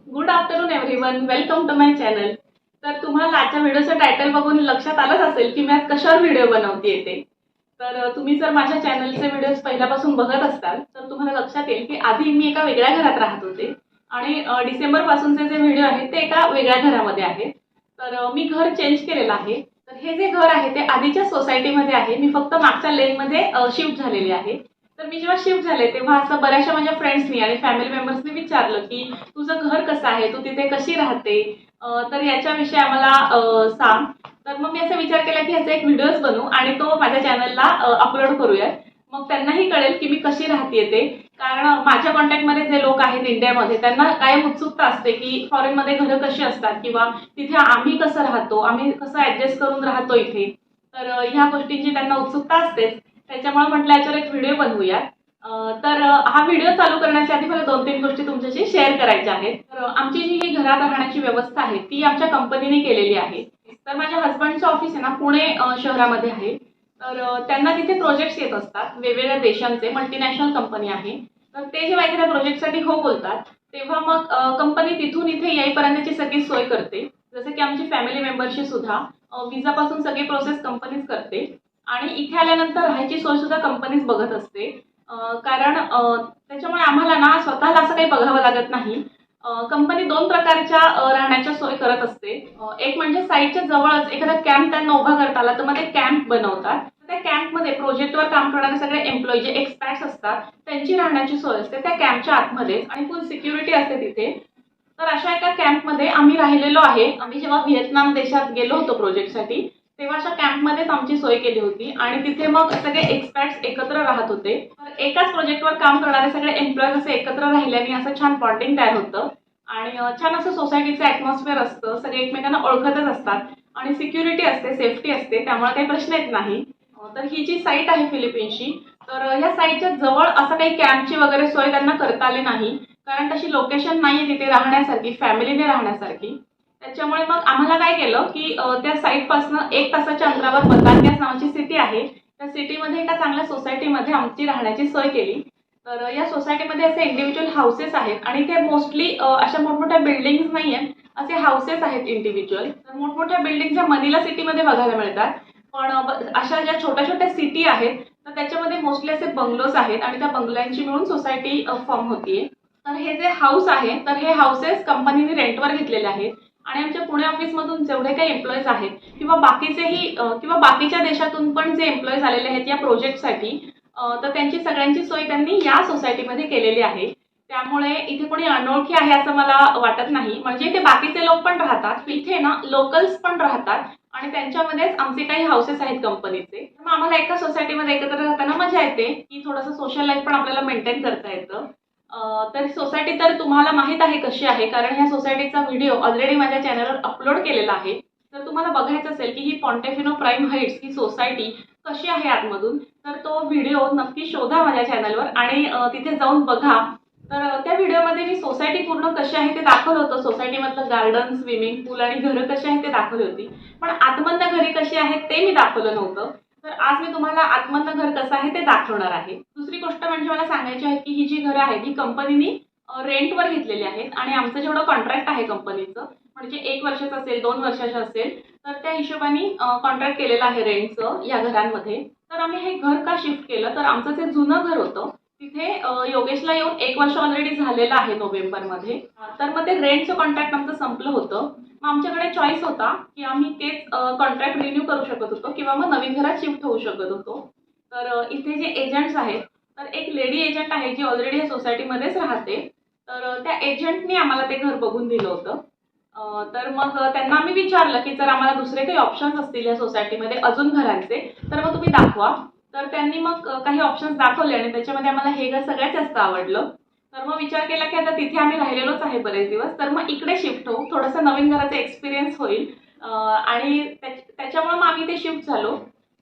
Good afternoon everyone, welcome to my channel. तर तुम्हाला आजच्या व्हिडिओचं टायटल बघून लक्षात आलंच असेल की मी आज कशावर व्हिडिओ बनवते ते. तर तुम्ही जर माझ्या चॅनलचे व्हिडिओज पहिल्यापासून बघत असाल तर तुम्हाला लक्षात येईल की आधी मी एका वेगळ्या घरात राहत होते आणि डिसेंबर पासूनचे जे व्हिडिओ आहेत ते एका वेगळ्या घरामध्ये आहेत. तर मी घर चेंज केलेलं आहे. तर हे जे घर आहे ते आधीच्या सोसायटीमध्ये आहे. मी फक्त मागच्या लेनमध्ये शिफ्ट झालेली आहे. तर मी जेव्हा शिफ्ट झाले तेव्हा असं बऱ्याचशा माझ्या फ्रेंड्सनी आणि फॅमिली मेंबर्सनी विचारलं की तुझं घर कसं आहे, तू तिथे कशी राहते, तर याच्याविषयी आम्हाला सांग. तर मग मी असा विचार केला की ह्याचा एक व्हिडिओज बनवू आणि तो माझ्या चॅनलला अपलोड करूया. मग त्यांनाही कळेल की मी कशी राहते ते. कारण माझ्या कॉन्टॅक्टमध्ये जे लोक आहेत इंडियामध्ये त्यांना कायम उत्सुकता असते की फॉरेनमध्ये घरं कशी असतात किंवा तिथे आम्ही कसं राहतो, आम्ही कसं ऍडजस्ट करून राहतो इथे. तर ह्या गोष्टींची त्यांना उत्सुकता असतेच. त्याच्यामुळे म्हटलं याच्यावर एक व्हिडिओ बनवूया. तर हा व्हिडिओ चालू करण्याच्या आधी मला 2-3 गोष्टी तुमच्याशी शेअर करायच्या आहेत. तर आमची जी ही घरात राहण्याची व्यवस्था आहे ती आमच्या कंपनीने केलेली आहे. तर माझ्या हसबंडचं ऑफिस आहे ना पुणे शहरामध्ये आहे. तर त्यांना तिथे प्रोजेक्ट्स येत असतात वेगवेगळ्या देशांचे, मल्टीनॅशनल कंपनी आहे. तर ते जेव्हा एखाद्या प्रोजेक्टसाठी हो बोलतात तेव्हा मग कंपनी तिथून इथे येईपर्यंतची सगळी सोय करते. जसं की आमची फॅमिली मेंबरशी सुद्धा विजापासून सगळी प्रोसेस कंपनीच करते आणि इथे आल्यानंतर राहायची सोय सुद्धा कंपनीच बघत असते. कारण त्याच्यामुळे आम्हाला ना स्वतःला असं काही बघावं लागत नाही. कंपनी 2 प्रकारच्या राहण्याच्या सोय करत असते. एक म्हणजे साईटच्या जवळच एखादा कॅम्प त्यांना उभा करता आला तर मग ते कॅम्प बनवतात. त्या कॅम्पमध्ये प्रोजेक्टवर काम करणारे सगळे एम्प्लॉई जे एक्सपॅट्स असतात त्यांची राहण्याची सोय असते त्या कॅम्पच्या आतमध्ये आणि फुल सिक्युरिटी असते तिथे. तर अशा एका कॅम्पमध्ये आम्ही राहिलेलो आहे. आम्ही जेव्हा व्हिएतनाम देशात गेलो होतो प्रोजेक्टसाठी तेव्हा अशा कॅम्पमध्येच आमची सोय केली होती आणि तिथे मग सगळे एक्सपर्ट्स एकत्र राहत होते. तर एकाच प्रोजेक्टवर काम करणारे सगळे एम्प्लॉईज असे एकत्र राहिल्याने असं छान बॉन्डिंग तयार होतं आणि छान असं सोसायटीचं ॲटमॉस्फिअर असतं. सगळे एकमेकांना ओळखतच असतात आणि सिक्युरिटी असते, सेफ्टी असते, त्यामुळे काही प्रश्न येत नाही. तर ही जी साईट आहे फिलिपिन्सची, तर या साईटच्या जवळ असं काही कॅम्पची वगैरे सोय त्यांना करता आली नाही. कारण तशी लोकेशन नाहीये तिथे राहण्यासारखी, फॅमिलीने राहण्यासारखी. त्याच्यामुळे मग आम्हाला काय केलं की त्या साईटपासून 1 तासाच्या अंतरावर बंगालियास नावाची सिटी आहे. त्या सिटीमध्ये एका चांगल्या सोसायटीमध्ये आमची राहण्याची सोय केली. तर या सोसायटीमध्ये असे इंडिव्हिज्युअल हाऊसेस आहेत आणि ते मोस्टली अशा मोठमोठ्या बिल्डिंग्स नाही आहेत, असे हाऊसेस आहेत इंडिव्हिज्युअल. तर मोठमोठ्या बिल्डिंग ज्या मनिला सिटीमध्ये बघायला मिळतात, पण अशा ज्या छोट्या छोट्या सिटी आहेत तर त्याच्यामध्ये मोस्टली असे बंगलोज आहेत आणि त्या बंगल्यांची मिळून सोसायटी फॉर्म होतीये. तर हे जे हाऊस आहे तर हे हाऊसेस कंपनीने रेंटवर घेतलेले आहेत आणि आमच्या पुणे ऑफिसमधून जेवढे काही एम्प्लॉईज आहेत किंवा बाकीचेही किंवा बाकीच्या देशातून पण जे एम्प्लॉईज आलेले आहेत या प्रोजेक्टसाठी, तर त्यांची सगळ्यांची सोय त्यांनी या सोसायटीमध्ये केलेली आहे. त्यामुळे इथे कोणी अनोळखी आहे असं मला वाटत नाही. म्हणजे इथे बाकीचे लोक पण राहतात, इथे ना लोकल्स पण राहतात आणि त्यांच्यामध्येच आमचे काही हाऊसेस आहेत कंपनीचे. मग आम्हाला एका सोसायटीमध्ये एकत्र राहताना मजा येते की थोडंसं सोशल लाईफ पण आपल्याला मेंटेन करता येतं. तर सोसायटी तर तुम्हाला माहित आहे कशी आहे, कारण ह्या सोसायटीचा व्हिडिओ ऑलरेडी माझ्या चॅनलवर अपलोड केलेला आहे. तर तुम्हाला बघायचं असेल की ही पॉन्टेफिनो प्राईम हाईट्स ही सोसायटी कशी आहे आतमधून, तर तो व्हिडिओ नक्की शोधा माझ्या चॅनलवर आणि तिथे जाऊन बघा. तर त्या व्हिडिओमध्ये मी सोसायटी पूर्ण कशी आहे ते दाखवलं होतं. सोसायटीमधलं गार्डन, स्विमिंग पूल आणि घरं कशी आहेत ते दाखवली होती. पण आतमधल्या घरी कशी आहेत ते मी दाखवलं नव्हतं. तर आज मी तुम्हाला आतमधलं घर कसं आहे ते दाखवणार आहे. दुसरी गोष्ट म्हणजे मला सांगायची आहे की ही जी घरं आहेत ही कंपनीने रेंटवर घेतलेली आहेत आणि आमचं जेवढं कॉन्ट्रॅक्ट आहे कंपनीचं, म्हणजे 1 वर्षाचं असेल, 2 वर्षाचं असेल, तर त्या हिशोबाने कॉन्ट्रॅक्ट केलेलं आहे रेंटचं या घरांमध्ये. तर आम्ही हे घर का शिफ्ट केलं, तर आमचं जे जुनं घर होतं तिथे योगेशला येऊन 1 वर्ष ऑलरेडी झालेलं आहे नोव्हेंबरमध्ये. तर मग ते रेंटचं कॉन्ट्रॅक्ट आमचं संपलं होतं. मग आमच्याकडे चॉईस होता की आम्ही तेच कॉन्ट्रॅक्ट रिन्यू करू शकत होतो किंवा मग नवीन घरात शिफ्ट होऊ शकत होतो. तर इथे जे एजंट्स आहेत, तर एक लेडी एजंट आहे जी ऑलरेडी या सोसायटीमध्येच राहते. तर त्या एजंटने आम्हाला ते घर बघून दिलं होतं. तर मग त्यांना आम्ही विचारलं की जर आम्हाला दुसरे काही ऑप्शन्स असतील या सोसायटीमध्ये अजून घरांचे तर मग तुम्ही दाखवा. तर त्यांनी मग काही ऑप्शन्स दाखवले आणि त्याच्यामध्ये आम्हाला हे घर सगळ्यात जास्त आवडलं. तर मग विचार केला की आता तिथे आम्ही राहिलेलोच आहे बरेच दिवस, तर मग इकडे शिफ्ट होऊ, थोडंसं नवीन घराचा एक्सपिरियन्स होईल आणि त्याच्यामुळे मग आम्ही ते शिफ्ट झालो.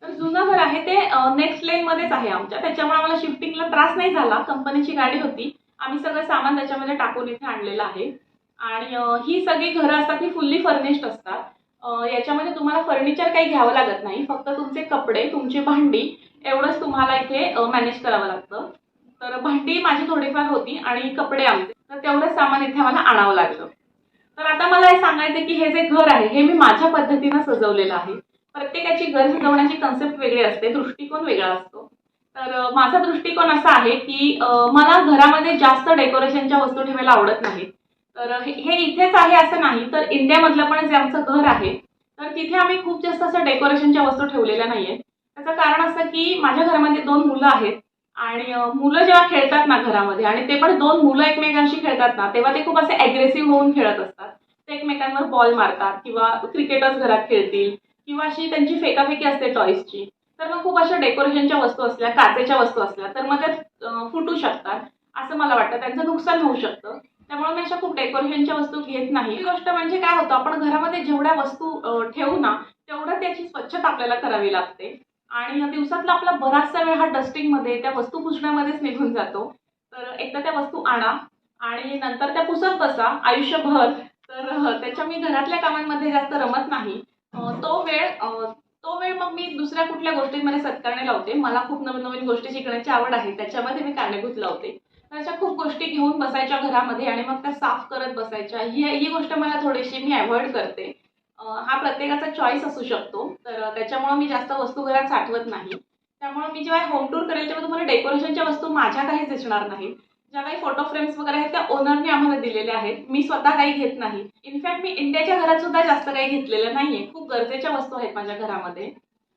तर जुनं घर आहे ते नेक्स्ट लेनमध्येच आहे आमच्या, त्याच्यामुळे आम्हाला शिफ्टिंगला त्रास नाही झाला. कंपनीची गाडी होती, आम्ही सगळं सामान त्याच्यामध्ये टाकून इथे आणलेलं आहे. आणि ही सगळी घरं असतात ही फुल्ली फर्निश्ड असतात. याच्यामध्ये तुम्हाला फर्निचर काही घ्यावं लागत नाही, फक्त तुमचे कपडे, तुमची भांडी एवढंच तुम्हाला इथे मॅनेज करावं लागतं. तर भांडी माझी थोडीफार होती आणि कपडे आमचे. तर तेवढं सामान इथे मला आणावं लागलं. तर आता मला हे सांगायचं की हे जे घर आहे हे मी माझ्या पद्धतीनं सजवलेलं आहे. प्रत्येकाची घर सजवण्याची कन्सेप्ट वेगळी असते, दृष्टिकोन वेगळा असतो. तर माझा दृष्टिकोन असा आहे की मला घरामध्ये जास्त डेकोरेशनच्या वस्तू ठेवायला आवडत नाही. तर हे इथेच आहे असं नाही, तर इंडियामधलं पण जे आमचं घर आहे तर तिथे आम्ही खूप जास्त असं डेकोरेशनच्या वस्तू ठेवलेल्या नाहीये. त्याचं कारण असं की माझ्या घरामध्ये 2 मुलं आहेत आणि मुलं जेव्हा खेळतात ना घरामध्ये आणि ते पण 2 मुलं एकमेकांशी खेळतात ना, तेव्हा ते खूप असे अग्रेसिव्ह होऊन खेळत असतात. ते एकमेकांवर बॉल मारतात किंवा क्रिकेटच घरात खेळतील किंवा अशी त्यांची फेकाफेकी असते टॉईजची. तर मग खूप अशा डेकोरेशनच्या वस्तू असल्या, काचेच्या वस्तू असल्या तर मग त्या फुटू शकतात, असं मला वाटतं. त्यांचं नुकसान होऊ शकतं. त्यामुळे मी अशा खूप डेकोरेशनच्या वस्तू घेत नाही. ही गोष्ट म्हणजे काय होतं, आपण घरामध्ये जेवढ्या वस्तू ठेवू ना, तेवढं त्याची स्वच्छता आपल्याला करावी लागते. आणि दिवसातला आपला बराचसा वेळ हा डस्टिंगमध्ये, त्या वस्तू पुसण्यामध्येच निघून जातो. तर एकतर त्या वस्तू आणा आणि नंतर त्या पुसत बसा आयुष्यभर. तर त्याच्या मी घरातल्या कामांमध्ये जास्त रमत नाही. तो वेळ मग मी दुसऱ्या कुठल्या गोष्टींमध्ये सत्कारणे लावते. मला खूप नवीन-नवीन गोष्टी शिकण्याची आवड आहे. त्याच्यामध्ये मी कारणीभूत लावते. तर अशा खूप गोष्टी घेऊन बसायच्या घरामध्ये आणि मग त्या साफ करत बसायच्या. ही गोष्ट मला थोडीशी मी अव्हॉइड करते. हा प्रत्येकाचा चॉईस असू शकतो. तर त्याच्यामुळे मी जास्त वस्तू घरात साठवत नाही. त्यामुळे मी जेव्हा होम टूर करेल तेव्हा तुम्हाला डेकोरेशनच्या वस्तू माझ्या काहीच दिसणार नाहीत. ज्या काही फोटो फ्रेम्स वगैरे आहेत त्या ओनरने आम्हाला दिलेल्या आहेत. मी स्वतः काही घेत नाही. इनफॅक्ट मी इंडियाच्या घरात सुद्धा जास्त काही घेतलेलं नाहीये. खूप गरजेच्या वस्तू आहेत माझ्या घरामध्ये.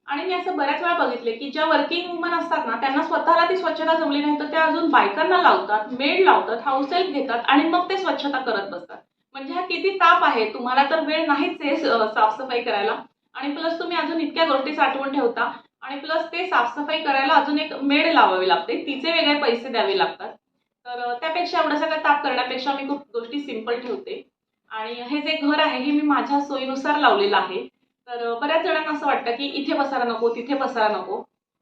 आणि मी असं बऱ्याच वेळा बघितले की ज्या वर्किंग वुमन असतात ना, त्यांना स्वतःला ती स्वच्छता जमली नाही तर त्या अजून बायकांना लावतात, मेड लावतात, हाऊस हेल्प घेतात आणि मग ते स्वच्छता करत बसतात. म्हणजे हा किती ताप आहे. तुम्हाला तर वेळ नाहीच आहे साफसफाई करायला आणि प्लस तुम्ही अजून इतक्या गोष्टी साठवून ठेवता आणि प्लस ते साफसफाई करायला अजून एक मेड लावावी लागते. तिचे वेगळे पैसे द्यावे लागतात. तर त्यापेक्षा एवढा सगळा ताप करण्यापेक्षा मी खूप गोष्टी सिंपल ठेवते. आणि हे जे घर आहे हे मी माझ्या सोयीनुसार लावलेलं आहे. तर बऱ्याच जणांना असं वाटतं की इथे पसारा नको, तिथे पसारा नको.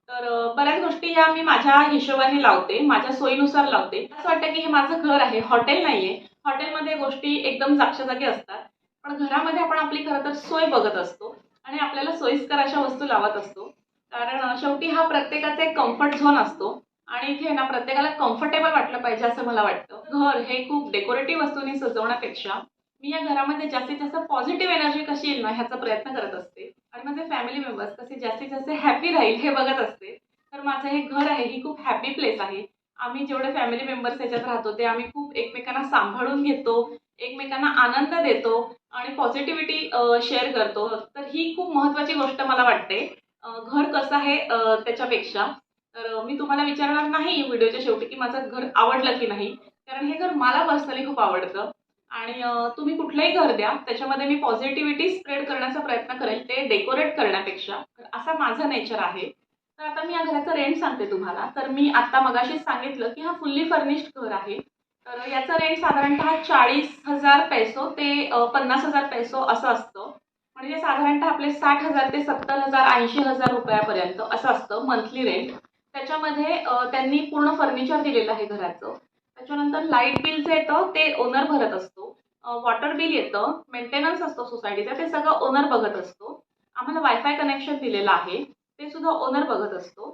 तर बऱ्याच गोष्टी या मी माझ्या हिशोबाने लावते, माझ्या सोयीनुसार लावते. असं वाटतं की हे माझं घर आहे, हॉटेल नाहीये. हॉटेलमध्ये गोष्टी एकदम जागच्या-जागी असतात. पण घरामध्ये आपण आपली खरं तर सोय बघत असतो आणि आपल्याला सोयीस्कर अशा वस्तू लावत असतो. कारण शेवटी हा प्रत्येकाचा एक कम्फर्ट झोन असतो आणि इथे ना प्रत्येकाला कम्फर्टेबल वाटलं पाहिजे असं मला वाटतं. घर हे खूप डेकोरेटिव्ह वस्तूंनी सजवण्यापेक्षा मी या घरामध्ये जास्तीत जास्त पॉझिटिव्ह एनर्जी कशी येईल ना ह्याचा प्रयत्न करत असते आणि माझे फॅमिली मेंबर्स कसे जास्तीत जास्त हॅपी राहील हे बघत असते. तर माझं हे घर आहे ही खूप हॅपी प्लेस आहे. आम्ही जेवढे फॅमिली मेंबर्स ह्याच्यात राहतो ते आम्ही खूप एकमेकांना सांभाळून घेतो, एकमेकांना आनंद देतो आणि पॉझिटिव्हिटी शेअर करतो. तर ही खूप महत्त्वाची गोष्ट मला वाटते. घर कसं आहे त्याच्यापेक्षा. तर मी तुम्हाला विचारणार नाही व्हिडिओच्या शेवटी की माझं घर आवडलं की नाही. कारण हे घर मला पर्सनली खूप आवडतं आणि तुम्ही कुठलंही घर द्या, त्याच्यामध्ये मी पॉझिटिव्हिटी स्प्रेड करण्याचा प्रयत्न करेल, ते डेकोरेट करण्यापेक्षा. तर असा माझं नेचर आहे. तर आता मी या घराचं रेंट सांगते तुम्हाला. तर मी आत्ता मगाशीच सांगितलं की हा फुल्ली फर्निश्ड घर आहे. तर याचं रेंट साधारणतः 40,000 पैसो ते 50,000 पैसो असं असतं. म्हणजे साधारणतः आपले 60,000 ते 70,000, 80,000 रुपयापर्यंत असं असतं मंथली रेंट. त्याच्यामध्ये त्यांनी पूर्ण फर्निचर दिलेलं आहे घराचं. त्याच्यानंतर लाईट बिल जे येतं ते ओनर भरत असतो. वॉटर बिल येतं, मेंटेनन्स असतो सोसायटीचा, ते सगळं ओनर बघत असतो. आम्हाला वायफाय कनेक्शन दिलेलं आहे, ते सुद्धा ओनर बघत असतो.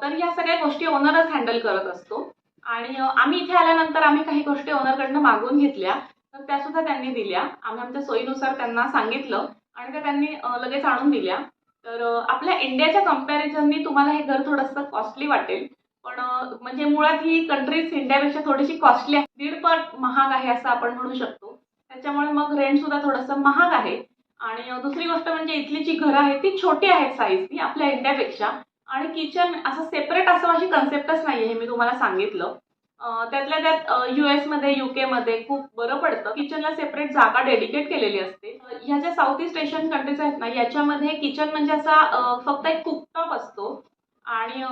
तर या सगळ्या गोष्टी ओनरच हँडल करत असतो आणि आम्ही इथे आल्यानंतर आम्ही काही गोष्टी ओनरकडनं मागवून घेतल्या, तर त्यासुद्धा त्यांनी दिल्या. आम्ही आमच्या सोयीनुसार त्यांना सांगितलं आणि त्या त्यांनी लगेच आणून दिल्या. तर आपल्या इंडियाच्या कंपॅरिझननी तुम्हाला हे घर थोडंसं कॉस्टली वाटेल. पण म्हणजे मुळात ही कंट्रीज इंडियापेक्षा थोडीशी कॉस्टली आहे. दीडपट महाग आहे असं आपण म्हणू शकतो. त्याच्यामुळे मग रेंट सुद्धा थोडंसं महाग आहे. आणि दुसरी गोष्ट म्हणजे इथली जी घरं आहेत ती छोटी आहेत साईजनी आपल्या इंडियापेक्षा आणि किचन असं सेपरेट असं अशी कन्सेप्टच नाहीये हे मी तुम्हाला सांगितलं. त्यातल्या त्यात यूएसमध्ये, यूकेमध्ये खूप बरं पडतं. किचनला सेपरेट जागा डेडिकेट केलेली असते. ह्या ज्या साऊथ ईस्ट एशियन कंट्रीज आहेत ना, याच्यामध्ये किचन म्हणजे असा फक्त एक कुकटॉप असतो आणि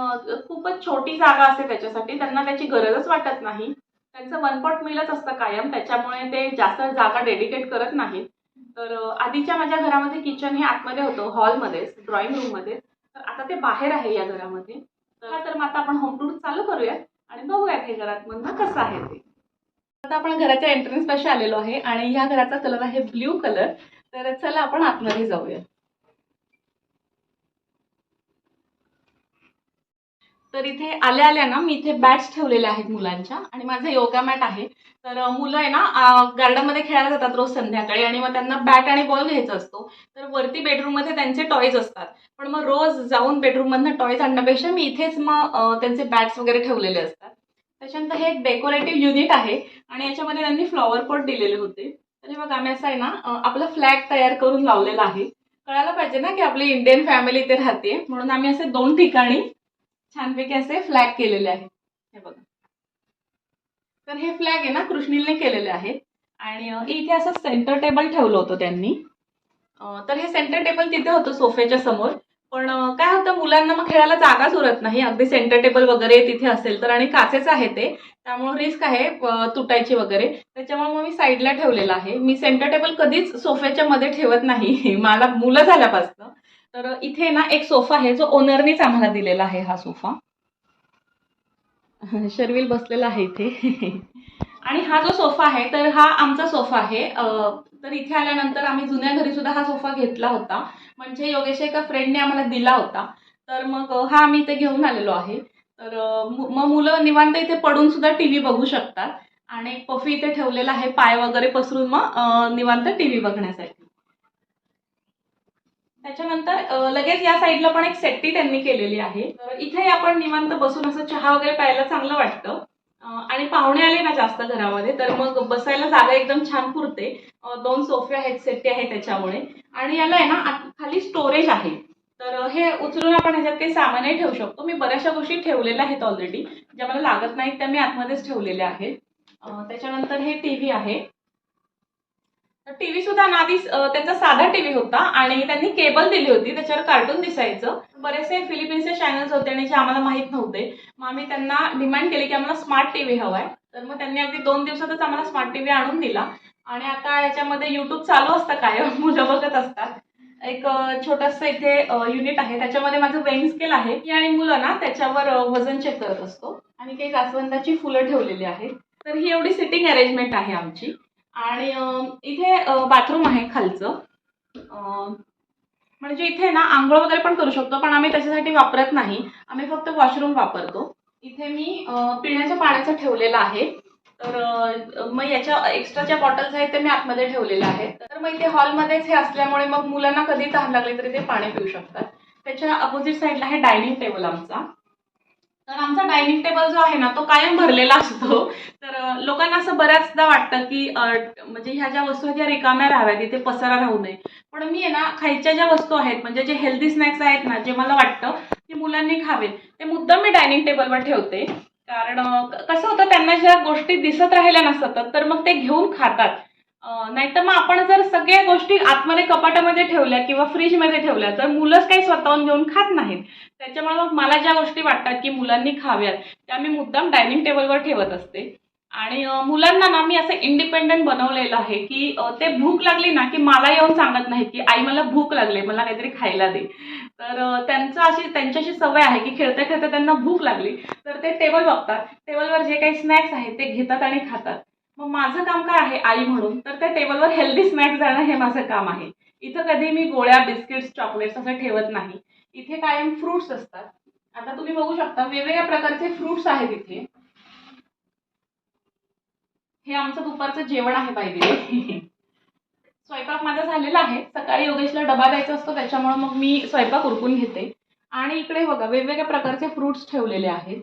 खूपच छोटी जागा असते त्याच्यासाठी. त्यांना त्याची गरजच वाटत नाही. त्यांचं वन पॉट मीलच असतं कायम. त्याच्यामुळे ते जास्त जागा डेडिकेट करत नाहीत. तर आधीच्या माझ्या घरामध्ये किचन हे आतमध्ये होतं, हॉलमध्येच, ड्रॉइंग रूममध्ये. तर आता ते बाहेर आहे या घरामध्ये. तर मग आता आपण होम टूर चालू करूयात आणि बघूयात हे घरात मधनं कसं आहे ते. आता आपण घराच्या एंट्रन्स पाशी आलेलो आहे आणि ह्या घराचा कलर आहे ब्ल्यू कलर. तर चला आपण आतमध्ये जाऊया. तर इथे आल्या आल्या ना मी इथे बॅट्स ठेवलेल्या आहेत मुलांच्या आणि माझं योगा मॅट आहे. तर मुलं आहे ना गार्डनमध्ये खेळायला जातात रोज संध्याकाळी आणि मग त्यांना बॅट आणि बॉल घ्यायचा असतो. तर वरती बेडरूममध्ये त्यांचे टॉयज असतात. पण मग रोज जाऊन बेडरूममधनं टॉयज आणण्यापेक्षा मी इथेच मग त्यांचे बॅट्स वगैरे ठेवलेले असतात. त्याच्यानंतर हे एक डेकोरेटिव्ह युनिट आहे आणि याच्यामध्ये त्यांनी फ्लॉवर पॉट दिलेले होते. तर हे बघा आम्ही असं आहे ना आपला फ्लॅग तयार करून लावलेला आहे. कळायला पाहिजे ना की आपली इंडियन फॅमिली इथे राहते, म्हणून आम्ही असे 2 ठिकाणी छानपैकी असे फ्लॅग केलेले आहेत. हे बघा. तर हे फ्लॅग आहे ना कृष्णीलने केलेले आहेत आणि इथे असं सेंटर टेबल ठेवलं होतं त्यांनी. तर हे सेंटर टेबल तिथे होतं सोफ्याच्या समोर. पण काय होतं मुलांना मग खेळायला जागाच उरत नाही. अगदी सेंटर टेबल वगैरे तिथे असेल तर, आणि काचेचं आहे ते, त्यामुळे रिस्क आहे तुटायची वगैरे. त्याच्यामुळे मग मी साईडला ठेवलेलं आहे. मी सेंटर टेबल कधीच सोफ्याच्या मध्ये ठेवत नाही मला मुलं झाल्यापासून. तर इथे ना एक सोफा आहे जो ओनरनीच आम्हाला दिलेला आहे. हा सोफा शर्विल बसलेला आहे इथे. आणि हा जो सोफा आहे तर हा आमचा सोफा आहे. तर इथे आल्यानंतर आम्ही जुन्या घरी सुद्धा हा सोफा घेतला होता. म्हणजे योगेशच्या एका फ्रेंडने आम्हाला दिला होता. तर मग हा आम्ही इथे घेऊन आलेलो आहे. तर मग मुलं निवांत इथे पडून सुद्धा टीव्ही बघू शकतात. आणि पफी इथे ठेवलेला आहे पाय वगैरे पसरून मग निवांत टीव्ही बघण्यासाठी. त्याच्यानंतर लगेच या साईडला पण एक सेट्टी त्यांनी केलेली आहे. तर इथे आपण निवांत बसून असं चहा वगैरे प्यायला चांगलं वाटतं. आणि पाहुणे आले ना जास्त घरामध्ये तर मग बसायला जागा एकदम छान पुरते. 2 सोफे आहेत, सेट्टी आहे त्याच्यामुळे. आणि याला आहे ना खाली स्टोरेज आहे. तर हे उचलून आपण ह्याच्यात काही सामानही ठेवू शकतो. मी बऱ्याचशा गोष्टी ठेवलेल्या आहेत ऑलरेडी, ज्या मला लागत नाहीत त्या मी आतमध्येच ठेवलेल्या आहेत. त्याच्यानंतर हे टीव्ही आहे. टीव्ही सुद्धा ना आधी त्यांचा साधा टीव्ही होता आणि त्यांनी केबल दिली होती, त्याच्यावर कार्टून दिसायचं. बरेचसे फिलिपिन्सचे चॅनल्स होते आणि जे आम्हाला माहित नव्हते. मग आम्ही त्यांना डिमांड केली की आम्हाला स्मार्ट टीव्ही हवाय. तर मग त्यांनी अगदी 2 दिवसातच आम्हाला स्मार्ट टीव्ही आणून दिला. आणि आता याच्यामध्ये युट्यूब चालू असतं कायम, मुलं बघत असतात. एक छोटंसं इथे युनिट आहे, त्याच्यामध्ये माझं वेइंग स्केल आहे. मी आणि मुलं ना त्याच्यावर वजन चेक करत असतो. आणि काही जास्वंदाची फुलं ठेवलेली आहेत. तर ही एवढी सिटिंग अरेंजमेंट आहे आमची. आणि इथे बाथरूम आहे खालचं. म्हणजे इथे ना अंघोळ वगैरे पण करू शकतो, पण आम्ही त्याच्यासाठी वापरत नाही. आम्ही फक्त वॉशरूम वापरतो. इथे मी पिण्याच्या पाण्याचं ठेवलेलं आहे. तर मग याच्या एक्स्ट्राच्या बॉटल्स आहेत ते मी आतमध्ये ठेवलेल्या आहेत. तर मग इथे हॉलमध्येच हे असल्यामुळे मग मुलांना कधी तहान लागली तरी ते पाणी पिऊ शकतात. त्याच्या अपोजिट साईडला आहे डायनिंग टेबल आमचा. तर आमचा डायनिंग टेबल जो आहे ना तो कायम भरलेला असतो. तर लोकांना असं बऱ्याचदा वाटतं की म्हणजे ह्या ज्या वस्तू आहेत त्या रिकाम्या राहाव्यात, तिथे पसारा राहू नये. पण मी आहे ना खायच्या ज्या वस्तू आहेत म्हणजे जे हेल्दी स्नॅक्स आहेत ना, जे मला वाटतं की मुलांनी खावे, ते मुद्दाम मी डायनिंग टेबलवर ठेवते. कारण कसं होतं त्यांना ज्या गोष्टी दिसत राहिल्या ना सतत तर मग ते घेऊन खातात. नाहीतर मग आपण जर सगळ्या गोष्टी आतमध्ये कपाटामध्ये ठेवल्या किंवा फ्रीजमध्ये ठेवल्या तर मुलंच काही स्वतःहून घेऊन खात नाहीत. त्याच्यामुळे मग मला ज्या गोष्टी वाटतात की मुलांनी खाव्यात त्या मी मुद्दाम डायनिंग टेबलवर ठेवत असते. आणि मुलांना ना मी असं इंडिपेंडंट बनवलेलं आहे की ते भूक लागली ना की मला येऊन सांगत नाही की आई मला भूक लागली, मला काहीतरी खायला दे. तर त्यांच्याशी सवय आहे की खेळता खेळता त्यांना भूक लागली तर ते टेबल बघतात, टेबलवर जे काही स्नॅक्स आहेत ते घेतात आणि खातात. मग माझं काम काय आहे आई म्हणून, तर त्या टेबलवर हेल्दी स्नॅक्स देणं हे माझं काम आहे. इथं कधी मी गोळ्या, बिस्किट्स, चॉकलेट्स असं ठेवत नाही. इथे कायम फ्रुट्स असतात. आता तुम्ही बघू शकता वेगवेगळ्या प्रकारचे फ्रुट्स आहेत इथे. हे आमचं दुपारचं जेवण आहे बाय द वे. स्वयंपाक माझा झालेला आहे. सकाळी योगेशला डबा द्यायचा असतो त्याच्यामुळे मग मी स्वयंपाक उरकून घेते. आणि इकडे बघा वेगवेगळ्या प्रकारचे फ्रुट्स ठेवलेले आहेत.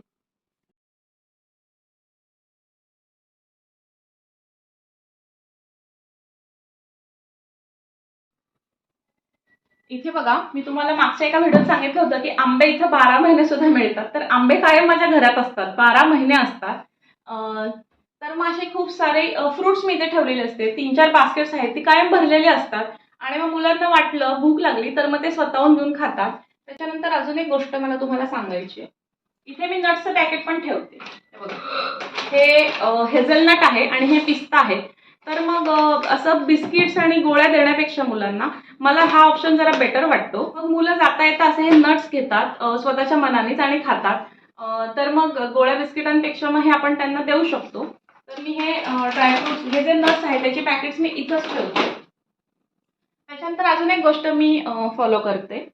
इथे बघा मी तुम्हाला मागच्या एका व्हिडिओत सांगितलं होतं की आंबे इथं 12 महिने सुद्धा मिळतात. तर आंबे कायम माझ्या घरात असतात, 12 महिने असतात. तर मग असे खूप सारे फ्रुट्स मी इथे ठेवलेले असते. 3-4 बास्केट्स आहेत ती कायम भरलेली असतात. आणि मग मुलांना वाटलं भूक लागली तर मग ते स्वतःहून घेऊन खातात. त्याच्यानंतर अजून एक गोष्ट मला तुम्हाला सांगायची आहे. इथे मी नट्सचं पॅकेट पण ठेवते. हे बघा. हे हेझलनट आहे आणि हे पिस्ता आहे. तर मग असं बिस्किट्स आणि गोळ्या देण्यापेक्षा मुलांना मला हा ऑप्शन जरा बेटर वाटतो. मग मुलं जाता येता असे हे नट्स घेतात स्वतःच्या मनानेच आणि खातात. तर मग गोळ्या बिस्किटांपेक्षा मग हे आपण त्यांना देऊ शकतो. तर मी हे ड्रायफ्रुट्स हे जे नट्स आहेत त्याचे पॅकेट्स मी इथंच ठेवते. त्याच्यानंतर अजून एक गोष्ट मी फॉलो करते.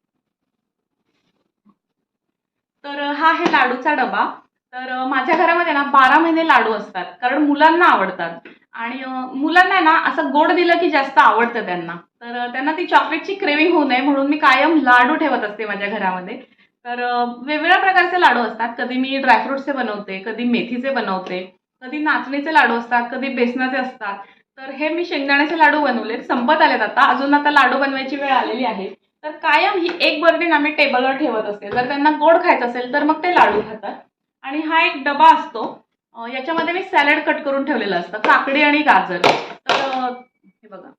तर हा आहे लाडूचा डबा. तर माझ्या घरामध्ये ना 12 महिने लाडू असतात, कारण मुलांना आवडतात. आणि मुलांना ना असं गोड दिलं की जास्त आवडतं त्यांना. तर त्यांना ती चॉकलेटची क्रेविंग होऊ नये म्हणून मी कायम लाडू ठेवत असते माझ्या घरामध्ये. तर वेगवेगळ्या प्रकारचे लाडू असतात. कधी मी ड्रायफ्रुट्सचे बनवते, कधी मेथीचे बनवते, कधी नाचणीचे लाडू असतात, कधी बेसनाचे असतात. तर हे मी शेंगदाण्याचे लाडू बनवलेत, संपत आलेत आता. अजून आता लाडू बनवायची वेळ आलेली आहे. तर कायम ही एक बर्नी आम्ही टेबलवर ठेवत असते. जर त्यांना गोड खायचं असेल तर मग ते लाडू खातात. आणि हा एक डबा असतो, याच्यामध्ये मी सॅलड कट करून ठेवलेलं असतं, काकडी आणि गाजर. तर हे बघा.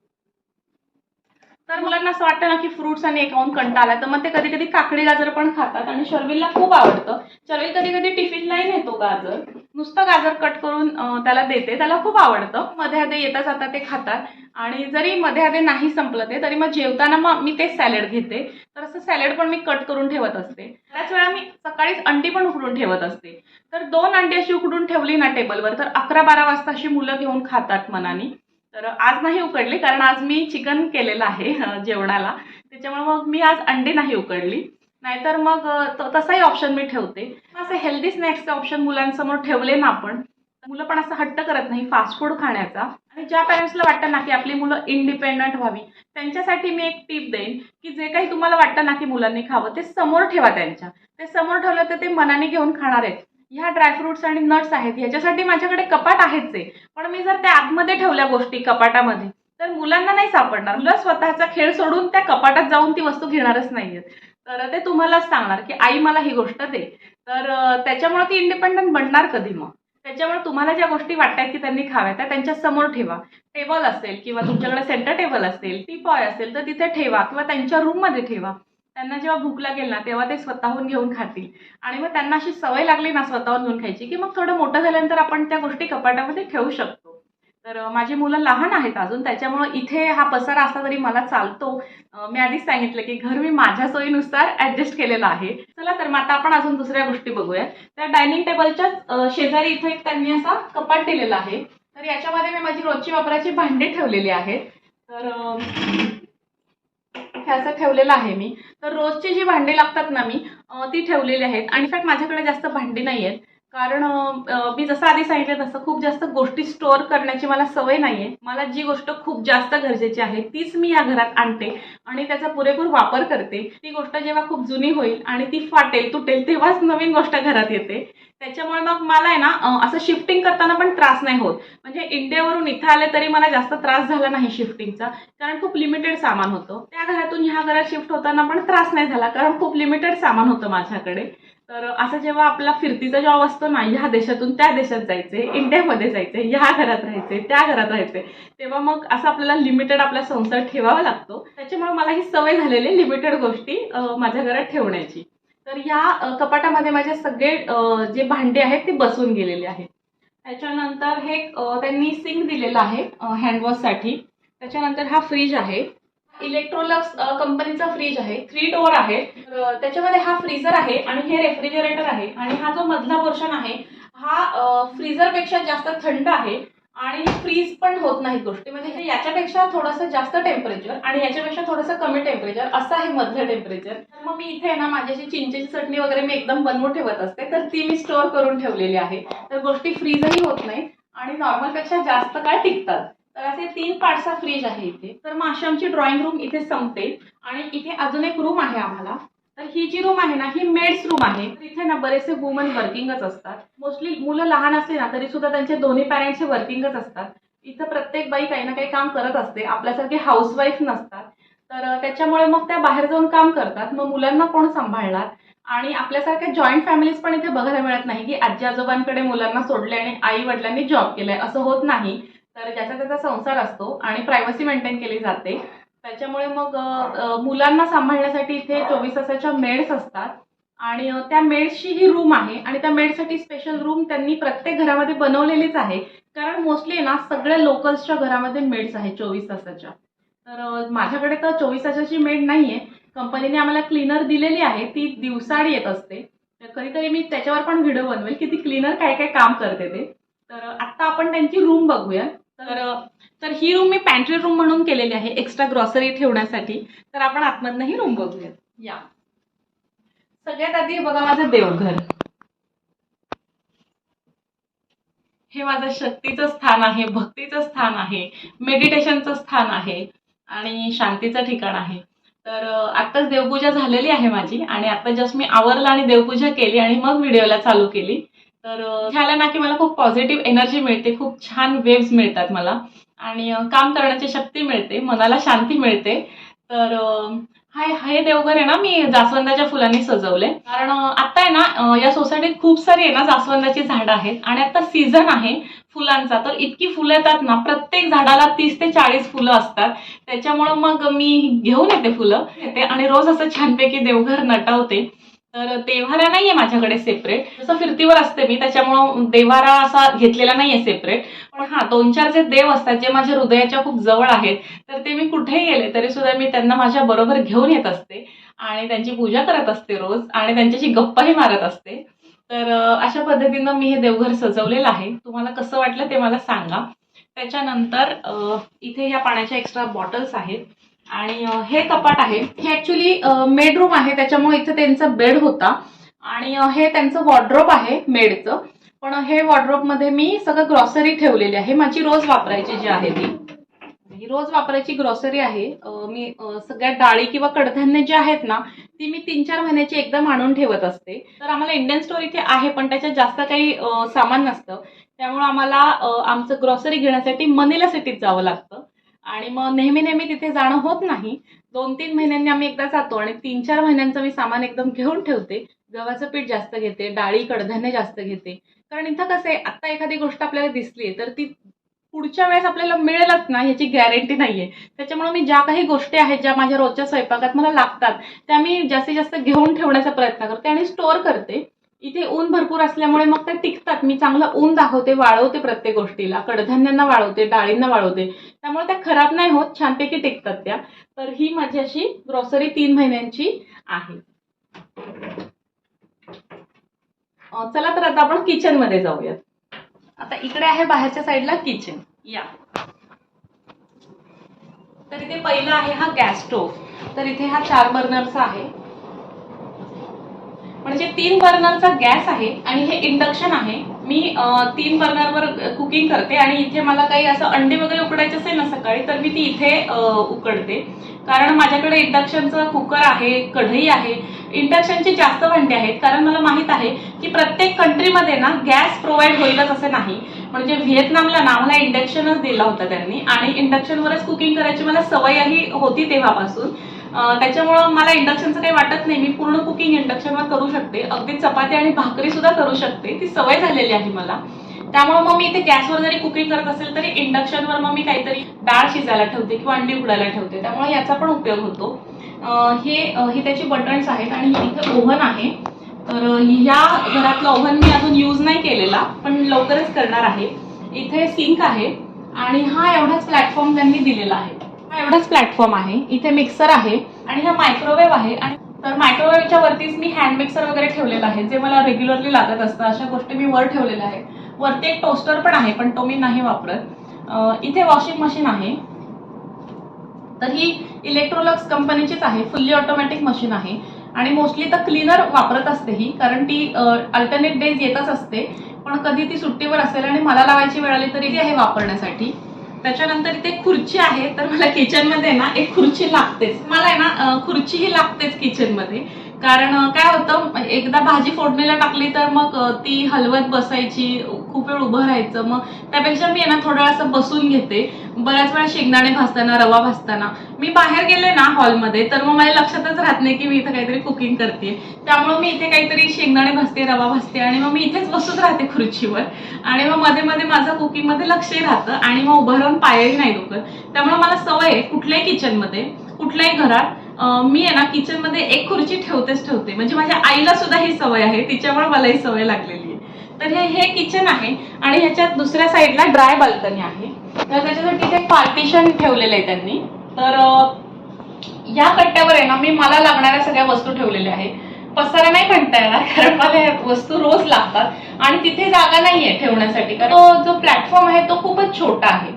तर मुलांना असं वाटतं ना की फ्रुट्स आणि एकाहून कंटाळा आला, तर मग ते कधी कधी काकडी गाजर पण खातात आणि शर्विलला खूप आवडतं. शर्विल कधी कधी टिफिनलाही नेतो गाजर. नुसतं गाजर कट करून त्याला देते, त्याला खूप आवडतं. मध्ये आधी येता जाता ते खातात. आणि जरी मध्ये आधी नाही संपलं ते, तरी मग जेवताना मग मी ते सॅलड घेते. तर असं सॅलड पण मी कट करून ठेवत असते. त्याच वेळा मी सकाळीच अंडी पण उकडून ठेवत असते. तर 2 अंडी अशी उकडून ठेवली ना टेबलवर, तर 11-12 वाजता अशी मुलं घेऊन खातात मनाने. तर आज नाही उकडली, कारण आज मी चिकन केलेलं आहे जेवणाला. त्याच्यामुळे मग मी आज अंडी नाही उकडली. नाहीतर मग तसाही ऑप्शन मी ठेवते. असं हेल्दी स्नॅक्सचे ऑप्शन मुलांसमोर ठेवले ना आपण, मुलं पण असं हट्ट करत नाही फास्ट फूड खाण्याचा. आणि ज्या पॅरेंट्सला वाटतं ना की आपली मुलं इंडिपेंडंट व्हावी, त्यांच्यासाठी मी एक टिप देईन की जे काही तुम्हाला वाटतं ना की मुलांनी खावं, ते समोर ठेवा त्यांच्या. ते समोर ठेवलं तर ते मनाने घेऊन खाणार आहेत. ह्या ड्रायफ्रुट्स आणि नट्स आहेत, ह्याच्यासाठी माझ्याकडे कपाट आहेच आहे. पण मी जर त्या आतमध्ये ठेवल्या गोष्टी कपाटामध्ये, तर मुलांना नाही सापडणार. मुलं स्वतःचा खेळ सोडून त्या कपाटात जाऊन ती वस्तू घेणारच नाहीयेत. तर ते तुम्हालाच सांगणार की आई मला ही गोष्ट दे. तर त्याच्यामुळे ती इंडिपेंडंट बनणार कधी मग? त्याच्यामुळे तुम्हाला ज्या गोष्टी वाटतात की त्यांनी खाव्या, त्या त्यांच्या समोर ठेवा. टेबल असेल किंवा तुमच्याकडे सेंटर टेबल असेल, टीपॉय असेल, तर तिथे ठेवा किंवा त्यांच्या रूममध्ये ठेवा. त्यांना जेव्हा भूक लागेल ना, तेव्हा ते स्वतःहून घेऊन खातील. आणि मग त्यांना अशी सवय लागली ना स्वतःहून घेऊन खायची, की मग थोडं मोठं झाल्यानंतर आपण त्या गोष्टी कपाटामध्ये ठेवू शकतो. तर माझी मुलं लहान आहेत अजून, त्याच्यामुळे इथे हा पसारा असला तरी मला चालतो. मी आधीच सांगितलं की घर मी माझ्या सोयीनुसार ऍडजस्ट केलेलं आहे. चला तर मग आता आपण अजून दुसऱ्या गोष्टी बघूया. त्या डायनिंग टेबलच्या शेजारी इथे एक त्यांनी असा कपाट दिलेला आहे. तर याच्यामध्ये मी माझी रोजची वापराची भांडी ठेवलेली आहेत. तर हे असं ठेवलेलं आहे मी. तर रोजची जी भांडी लागतात ना मी, ती ठेवलेली आहेत. आणि इनफॅक्ट माझ्याकडे जास्त भांडी नाही आहेत, कारण मी जसं आधी सांगितलं तसं खूप जास्त गोष्टी स्टोअर करण्याची मला सवय नाहीये. मला जी गोष्ट खूप जास्त गरजेची आहे तीच मी या घरात आणते आणि त्याचा पुरेपूर वापर करते. ती गोष्ट जेव्हा खूप जुनी होईल आणि ती फाटेल तुटेल, तेव्हाच नवीन गोष्ट घरात येते. त्याच्यामुळे मग मला आहे ना असं शिफ्टिंग करताना पण त्रास नाही होत. म्हणजे इंडियावरून इथं आले तरी मला जास्त त्रास झाला नाही शिफ्टिंगचा, कारण खूप लिमिटेड सामान होतं. त्या घरातून ह्या घरात शिफ्ट होताना पण त्रास नाही झाला, कारण खूप लिमिटेड सामान होतं माझ्याकडे. तर असं जेव्हा आपला फिरतीचा जॉब असतो ना, ह्या देशातून त्या देशात जायचे, इंडियामध्ये जायचे, ह्या घरात राहायचे, त्या घरात राहायचे, तेव्हा मग असं आपल्याला लिमिटेड आपला संसार ठेवावा लागतो. त्याच्यामुळे मला ही सवय झालेली लिमिटेड गोष्टी माझ्या घरात ठेवण्याची. तर या कपाटामध्ये माझे सगळे जे भांडे आहेत ते बसून गेलेले आहेत. त्याच्यानंतर हे त्यांनी सिंक दिलेलं आहे हँडवॉशसाठी. त्याच्यानंतर हा फ्रीज आहे, इलेक्ट्रोलक्स कंपनीचा फ्रीज आहे, 3 डोअर आहे. त्याच्यामध्ये हा फ्रीजर आहे आणि हे रेफ्रिजरेटर आहे. आणि हा जो मधला पोर्शन आहे हा फ्रीजर पेक्षा जास्त थंड आहे आणि फ्रीज पण होत नाहीत गोष्टी. म्हणजे याच्यापेक्षा थोडंसं जास्त टेम्परेचर आणि याच्यापेक्षा थोडंसं कमी टेम्परेचर असं आहे मधलं टेम्परेचर. तर मग मी इथे ना माझ्याशी चिंचेची चटणी वगैरे मी एकदम बनवून ठेवत असते, तर ती मी स्टोअर करून ठेवलेली आहे. तर गोष्टी फ्रीजही होत नाहीत आणि नॉर्मलपेक्षा जास्त काळ टिकतात. तर असे 3 पार्टचा फ्रीज आहे इथे. तर मग अशी आमची ड्रॉइंग रूम इथे संपते. आणि इथे अजून एक रूम आहे आम्हाला. तर ही जी रूम आहे ना, ही मेड्स रूम आहे. तर इथे ना बरेचसे वुमन वर्किंगच असतात. मोस्टली मुलं लहान असले ना तरी सुद्धा त्यांचे दोन्ही पॅरेंट्स वर्किंगच असतात. इथं प्रत्येक बाई काही ना काही काम करत असते, आपल्यासारखे हाऊसवाईफ नसतात. तर त्याच्यामुळे मग त्या बाहेर जाऊन काम करतात. मग मुलांना कोण सांभाळणार? आणि आपल्यासारख्या जॉईंट फॅमिलीज पण इथे बघायला मिळत नाही की आजी आजोबांकडे मुलांना सोडले आणि आई वडिलांनी जॉब केलाय, असं होत नाही. तर ज्याचा त्याचा संसार असतो आणि प्रायव्हसी मेंटेन केली जाते. त्याच्यामुळे मग मुलांना सांभाळण्यासाठी इथे 24 तासाच्या मेड्स असतात. आणि त्या मेड्सची ही रूम आहे आणि त्या मेड्ससाठी स्पेशल रूम त्यांनी प्रत्येक घरामध्ये बनवलेलीच आहे. कारण मोस्टली ना सगळ्या लोकल्सच्या घरामध्ये मेड्स आहे 24 तासाच्या. तर माझ्याकडे तर 24 तासाची मेड नाहीये. कंपनीने आम्हाला क्लीनर दिलेली आहे, ती दिवसाआड येत असते. तर कधीतरी मी त्याच्यावर पण व्हिडिओ बनवेल की ती क्लीनर काय काय काम करते ते. तर आता आपण त्यांची रूम बघूया. तर ही रूम मी पॅन्ट्री रूम म्हणून केलेली आहे, एक्स्ट्रा ग्रॉसरी ठेवण्यासाठी. तर आपण आतमधनं ही रूम बघूया. या सगळ्यात आधी बघा माझं देवघर. हे माझं शक्तीचं स्थान आहे, भक्तीचं स्थान आहे, मेडिटेशनचं स्थान आहे आणि शांतीचं ठिकाण आहे. तर आत्ताच देवपूजा झालेली आहे माझी आणि आता जस्ट मी आवरलं आणि देवपूजा केली आणि मग व्हिडिओला चालू केली. तर ह्याला ना की मला खूप पॉझिटिव्ह एनर्जी मिळते, खूप छान वेव्स मिळतात मला आणि काम करण्याची शक्ती मिळते, मनाला शांती मिळते. तर हे देवघर आहे ना मी जास्वंदाच्या फुलांनी सजवले. कारण आता आहे ना या सोसायटीत खूप सारी आहे ना जास्वंदाची झाडं आहेत आणि आता सीझन आहे फुलांचा. तर इतकी फुलं येतात ना, प्रत्येक झाडाला 30 ते 40 फुलं असतात. त्याच्यामुळं मग मी घेऊन येते फुलं येते आणि रोज असं छानपैकी देवघर नटवते. तर देव्हारा नाहीये माझ्याकडे सेपरेट, जसं फिरतीवर असते मी त्याच्यामुळं देव्हारा असा घेतलेला नाहीये सेपरेट. पण हा 2-4 जे देव असतात जे माझ्या हृदयाच्या खूप जवळ आहेत, तर ते मी कुठेही गेले तरी सुद्धा मी त्यांना माझ्या बरोबर घेऊन येत असते आणि त्यांची पूजा करत असते रोज आणि त्यांच्याशी गप्पाही मारत असते. तर अशा पद्धतीनं मी हे देवघर सजवलेलं आहे. तुम्हाला कसं वाटलं ते मला सांगा. त्याच्यानंतर इथे ह्या पाण्याच्या एक्स्ट्रा बॉटल्स आहेत आणि हे कपाट आहे. हे ऍक्च्युली मेड रूम आहे, त्याच्यामुळे इथे त्यांचा बेड होता आणि हे त्यांचं वॉर्डरोब आहे मेडचं. पण हे वॉर्डरोब मध्ये मी सगळं ग्रॉसरी ठेवलेली आहे, माझी रोज वापरायची जी आहे ती. ही रोज वापरायची ग्रॉसरी आहे. मी सगळ्या डाळी किंवा कडधान्य जे आहेत ना ती मी 3-4 महिन्याची एकदम आणून ठेवत असते. तर आम्हाला इंडियन स्टोर इथे आहे पण त्याच्यात जास्त काही सामान नसतं, त्यामुळे आम्हाला आमचं ग्रॉसरी घेण्यासाठी मनीला सिटीत जावं लागतं आणि मग नेहमी नेहमी तिथे जाणं होत नाही. 2-3 महिन्यांनी आम्ही एकदा जातो आणि 3-4 महिन्यांचं मी सामान एकदम घेऊन ठेवते. गव्हाचं पीठ जास्त घेते, डाळी कडधान्य जास्त घेते. कारण इथं कसं आहे, आता एखादी गोष्ट आपल्याला दिसली तर ती पुढच्या वेळेस आपल्याला मिळेलच ना याची गॅरंटी नाहीये. त्याच्यामुळे मी ज्या काही गोष्टी आहेत ज्या माझ्या रोजच्या स्वयंपाकात मला लागतात त्या मी जास्तीत जास्त घेऊन ठेवण्याचा प्रयत्न करते आणि स्टोअर करते. इथे ऊन भरपूर असल्यामुळे मग ते टिकतात. मी चांगलं ऊन दाखवते, वाळवते प्रत्येक गोष्टीला, कडधान्यांना वाळवते, डाळींना वाळवते, त्यामुळे त्या खराब नाही होत, छानपैकी टिकतात त्या. तर ही माझी अशी ग्रॉसरी 3 महिन्यांची आहे. चला तर आता आपण किचन मध्ये जाऊयात. आता इकडे आहे बाहेरच्या साईडला किचन. या तर इथे पहिला आहे हा गॅस स्टोव्ह. तर इथे हा 4 बर्नरचा आहे, म्हणजे 3 बर्नरचा गॅस आहे आणि हे इंडक्शन आहे. मी 3 बर्नरवर कुकिंग करते आणि इथे मला काही असं अंडे वगैरे उकडायचे असेल ना सकाळी तर मी ती इथे उकडते. कारण माझ्याकडे इंडक्शनचं कुकर आहे, कढई आहे. इंडक्शनची जास्त भांडी आहेत कारण मला माहित आहे की प्रत्येक कंट्रीमध्ये ना गॅस प्रोव्हाइड होईलच असं नाही. म्हणजे व्हिएतनामला ना मला इंडक्शनच दिला होता त्यांनी आणि इंडक्शनवरच कुकिंग करायची मला सवयही होती तेव्हापासून. त्याच्यामुळं मला इंडक्शनचं काही वाटत नाही, मी पूर्ण कुकिंग इंडक्शनवर करू शकते. अगदी चपाती आणि भाकरी सुद्धा करू शकते, ती सवय झालेली आहे मला. त्यामुळे मग मी इथे गॅसवर जरी कुकिंग करत असेल तरी इंडक्शनवर मग मी काहीतरी डाळ शिजायला ठेवते किंवा अंडी उकडायला ठेवते, त्यामुळे याचा पण उपयोग होतो. हे त्याची बटन्स आहेत आणि इथे ओव्हन आहे. तर ह्या घरातला ओव्हन मी अजून यूज नाही केलेला पण लवकरच करणार आहे. इथे सिंक आहे आणि हा एवढाच प्लॅटफॉर्म त्यांनी दिलेला आहे. हा एवढाच प्लॅटफॉर्म आहे. इथे मिक्सर आहे आणि हा मायक्रोवेव्ह आहे. आणि तर मायक्रोवेव्हच्या वरतीच मी हँड मिक्सर वगैरे ठेवलेला आहे, जे मला रेग्युलरली लागत असतं. अशा गोष्टी मी वर ठेवलेल्या आहे. वरती एक टोस्टर पण आहे पण तो मी नाही वापरत. इथे वॉशिंग मशीन आहे. तर ही इलेक्ट्रोलक्स कंपनीचीच आहे, फुल्ली ऑटोमॅटिक मशीन आहे आणि मोस्टली तर क्लीनर वापरत असते ही, कारण ती अल्टरनेट डेज येतच असते. पण कधी ती सुट्टीवर असेल आणि मला लावायची वेळ आली तरी ती आहे वापरण्यासाठी. त्याच्यानंतर इथे खुर्ची आहे. तर मला किचन मध्ये ना एक खुर्ची लागतेच, मला आहे ना खुर्ची ही लागतेच किचन मध्ये. कारण काय होतं, एकदा भाजी फोडणीला टाकली तर मग ती हलवत बसायची, खूप वेळ उभं राहायचं. मग त्यापेक्षा मी आहे ना थोडं असं बसून घेते. बऱ्याच वेळा शेंगदाणे भाजताना, रवा भाजताना मी बाहेर गेले ना हॉलमध्ये तर मग माझ्या लक्षातच राहत नाही की मी इथे काहीतरी कुकिंग करते. त्यामुळे मी इथे काहीतरी शेंगदाणे भाजते, रवा भाजते आणि मग मी इथेच बसून राहते खुर्चीवर आणि मग मध्ये मध्ये माझं कुकिंग मध्ये लक्षही राहतं आणि मग उभं राहून पायही नाही दुखत. त्यामुळे मला सवय आहे कुठल्याही किचन मध्ये, कुठल्याही घरात मी आहे ना किचन मध्ये एक खुर्ची ठेवते. म्हणजे माझ्या आईला सुद्धा ही सवय आहे, तिच्यामुळे मला ही सवय लागलेली आहे. तर हे किचन आहे आणि ह्याच्यात दुसऱ्या साईडला ड्राय बाल्कनी आहे. तर त्याच्यासाठी ते पार्टिशन ठेवलेलं आहे त्यांनी. तर या कट्ट्यावर आहे ना मी मला लागणाऱ्या सगळ्या वस्तू ठेवलेल्या आहेत. पसारा नाही म्हणता येणार कारण मला ह्या वस्तू रोज लागतात आणि तिथे जागा नाहीये ठेवण्यासाठी, कारण जो प्लॅटफॉर्म आहे तो खूपच छोटा आहे.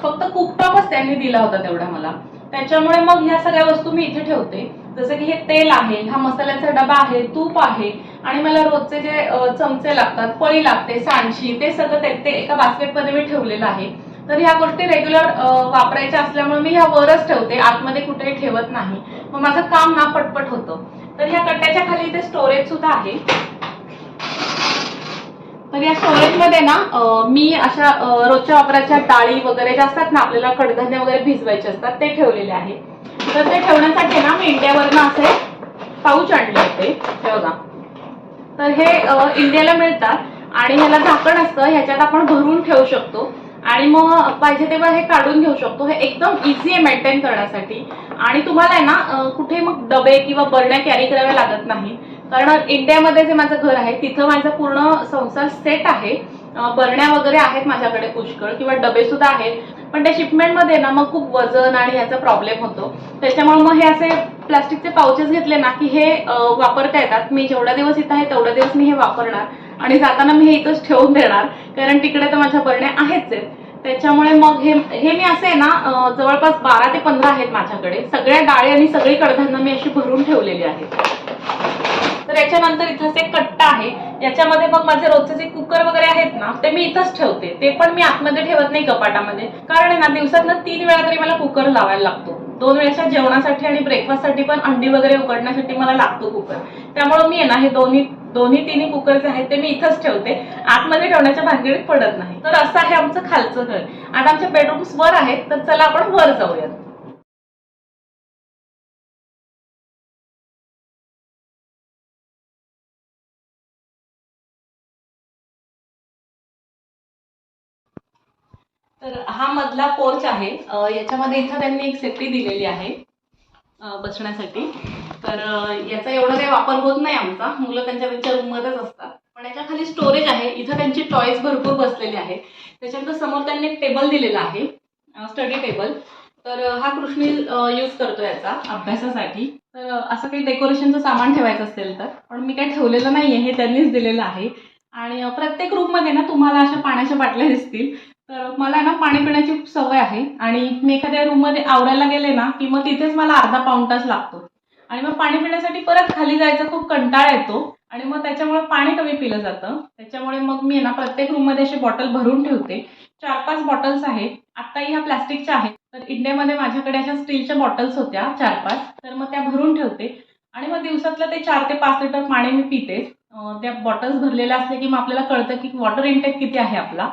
फक्त कुकटॉपच त्यांनी दिला होता तेवढा मला, त्याच्यामुळे मग ह्या सगळ्या वस्तू मी इथे ठेवते. जसं की हे तेल आहे, हा मसाल्याचा डबा आहे, तूप आहे आणि मला रोजचे जे चमचे लागतात, पळी लागते, सांडशी, ते सगळं ते एका बास्केटमध्ये मी ठेवलेलं आहे. तर ह्या गोष्टी रेग्युलर वापरायच्या असल्यामुळे मी ह्या वरच ठेवते, आतमध्ये कुठेही ठेवत नाही. मग माझं काम ना पटपट होतं. तर ह्या कट्ट्याच्या खाली इथे स्टोरेज सुद्धा आहे. तर या स्टोरेजमध्ये ना मी अशा रोजच्या वापराच्या डाळी वगैरे ज्या असतात ना, आपल्याला कडधान्य वगैरे भिजवायचे असतात, ते ठेवलेले आहे. तर ते ठेवण्यासाठी ना मी इंडियावरनं असे पाऊच आणले होते, हे बघा. तर हे इंडियाला मिळतात आणि ह्याला झाकण असतं, ह्याच्यात आपण भरून ठेवू शकतो आणि मग पाहिजे तेव्हा हे काढून घेऊ शकतो. हे एकदम इझी आहे मेंटेन करण्यासाठी आणि तुम्हाला आहे ना कुठे मग डबे किंवा बरण्या कॅरी कराव्या लागत नाही. कारण इंडियामध्ये जे माझं घर आहे तिथं माझा पूर्ण संसार सेट आहे. बरण्या वगैरे आहेत माझ्याकडे पुष्कळ किंवा डबे सुद्धा आहेत, पण त्या शिपमेंटमध्ये ना मग खूप वजन आणि ह्याचा प्रॉब्लेम होतो. त्याच्यामुळे मग हे असे प्लास्टिकचे पाउचेस घेतले ना की हे वापरता येतात. मी जेवढा दिवस इथं आहे तेवढा दिवस मी हे वापरणार आणि जाताना मी हे इथंच ठेवून देणार, कारण तिकडे तर माझ्या बरण्या आहेच आहेत. त्याच्यामुळे मग हे मी असे ना जवळपास 12 ते 15 आहेत माझ्याकडे. सगळ्या डाळी आणि सगळी कडधान्य मी अशी भरून ठेवलेली आहेत. तर याच्यानंतर इथंच एक कट्टा आहे, याच्यामध्ये मग माझे रोजचे जे कुकर वगैरे आहेत ना ते मी इथंच ठेवते. ते पण मी आतमध्ये ठेवत नाही कपाटामध्ये, कारण आहे ना दिवसातनं 3 वेळा तरी मला कुकर लावायला लागतो. 2 वेळेच्या जेवणासाठी आणि ब्रेकफास्टसाठी पण अंडी वगैरे उकडण्यासाठी मला लागतो कुकर. त्यामुळे मी आहे ना हे दोन्ही तिन्ही कुकर जे आहेत ते मी इथंच ठेवते, आतमध्ये ठेवण्याच्या भानगडीत पडत नाही. तर असं आहे आमचं खालचं घर. आता आमचे बेडरूम्स वर आहेत, तर चला आपण वर जाऊयात. तर हा मधला पोर्च आहे. याच्यामध्ये इथं त्यांनी एक सेफ्टी दिलेली आहे बसण्यासाठी. तर याचा एवढा काही वापर होत नाही आमचा, मुलं त्यांच्या रूममध्येच असतात. पण याच्या खाली स्टोरेज आहे, इथं त्यांची टॉयज भरपूर बसलेले आहे. त्याच्यानंतर समोर त्यांनी एक टेबल दिलेला आहे, स्टडी टेबल. तर हा कृष्णील यूज करतो याचा अभ्यासासाठी. तर असं काही डेकोरेशनचं सामान ठेवायचं असेल तर, पण मी काही ठेवलेलं नाहीये, हे त्यांनीच दिलेलं आहे. आणि प्रत्येक रूममध्ये ना तुम्हाला अशा पाण्याच्या बाटल्या दिसतील. तर मला ना पाणी पिण्याची खूप सवय आहे आणि मी एखाद्या रूममध्ये आवरायला गेले ना की मग तिथेच मला अर्धा पाऊण तास लागतो आणि मग पाणी पिण्यासाठी परत खाली जायचा खूप कंटाळा येतो आणि मग त्याच्यामुळे पाणी कमी पिलं जातं. त्याच्यामुळे मग मी ना प्रत्येक रूममध्ये अशी बॉटल भरून ठेवते. 4-5 बॉटल्स आहेत. आत्ताही ह्या प्लास्टिकच्या आहेत, तर इंडियामध्ये माझ्याकडे अशा स्टीलच्या बॉटल्स होत्या 4-5, तर मग त्या भरून ठेवते आणि मग दिवसातलं ते 4 ते 5 लिटर पाणी मी पिते. त्या बॉटल्स भरलेल्या असले की मग आपल्याला कळतं की वॉटर इंटेक किती आहे आपला.